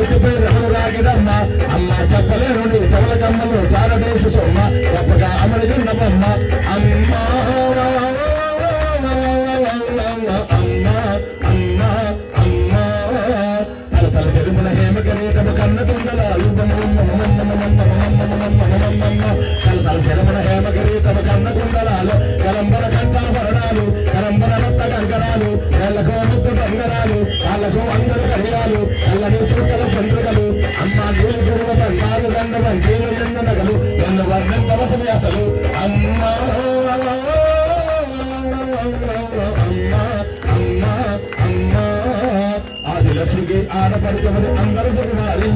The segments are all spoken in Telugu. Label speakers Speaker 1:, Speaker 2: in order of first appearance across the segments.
Speaker 1: ఎత్తిపై రమలు రాగిదమ్మ అమ్మ చెప్పలేను నీ చెవల కమ్మలు చారదేశ సొమ్మ గొప్పగా అమలుగున్న బొమ్మ అమ్మ తల చెరుమున హేమకరేకము కన్న కుండలాలు తల శరమున హేమకరేకము కన్న కుండలాలు కలంబర కంఠాభరణాలు కలంబర రత్న కంకణాలు నెలకు ముద్దు బంగరాలు వాళ్ళకు అందరు కడియాలు చల్లని చుట్టల చంద్రికలు అమ్మ నీరు గురువ బంగారు దండ వంటీలు ఎన్న నగలు ఎన్న వర్ణం తమసమి అసలు అమ్మ ఆదిలక్ష్మికి ఆడపరిచమని అందరూ సుఖమాలి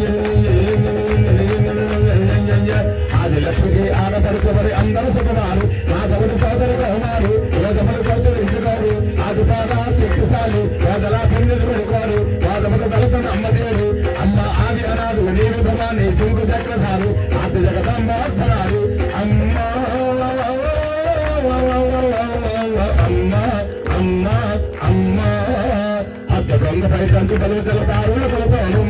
Speaker 1: ఆదిలక్ష్మికి ఆడపరిచమని అందరూ సుఖమాలు మాధవుని సోదరి బహుమాలు వేదములు గోచరించుకోరు ఆదిపాద శక్తిశాలి వేదలా పుణ్యులు పెడుకోరు వాదములు దళితను అమ్మచేరు అమ్మ ఆది అనాడు నీరు భవాని సింగు చక్రధారు ఆది జగదాంబాధరాలు అమ్మ అమ్మ అమ్మ అమ్మ అద్ద దొంగపై చంచు బలు తెలతారు కొలతాను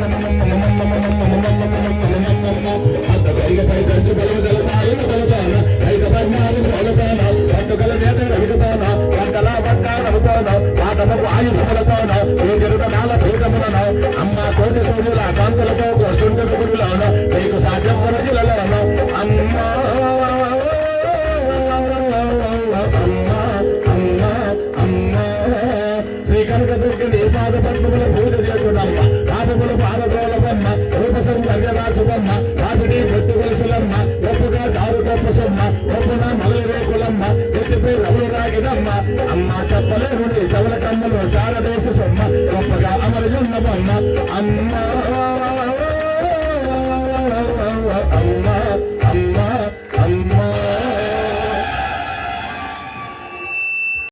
Speaker 1: అద్ద దొంగపై చంచు బలు తెలతారు కొలతాను రైత పద్మాలు కొలతాను పట్టుకల నేత రవితాను వంటల పక్క రవుతాను పాటలకు ఆయుధములతోను ఈ జరుగుతాల పీఠములను అమ్మ కోటి సూర్యుల కాంతులతో కూర్చుంటున్న గురువులను నీకు సాధ్యం కొరజిలలోను అమ్మ శ్రీకనకదుర్గని పాదపద్మముల పూజ చేసుడమ్మ పాపముల పాదగోళమమ్మ రూపసంగర్యరాసుకమ్మ రాపిడి చెట్టు గొలుసులమ్మ గొప్పగా చారు గొప్పసమ్మ గొప్పన మొదలు రేకులమ్మ ఎత్తిపై రవులు రాగిదమ్మ అమ్మ చెప్పలేను నీ చవల కమ్మలు చారదేశ సొమ్మ గొప్పగా అమలున్న బొమ్మ అమ్మ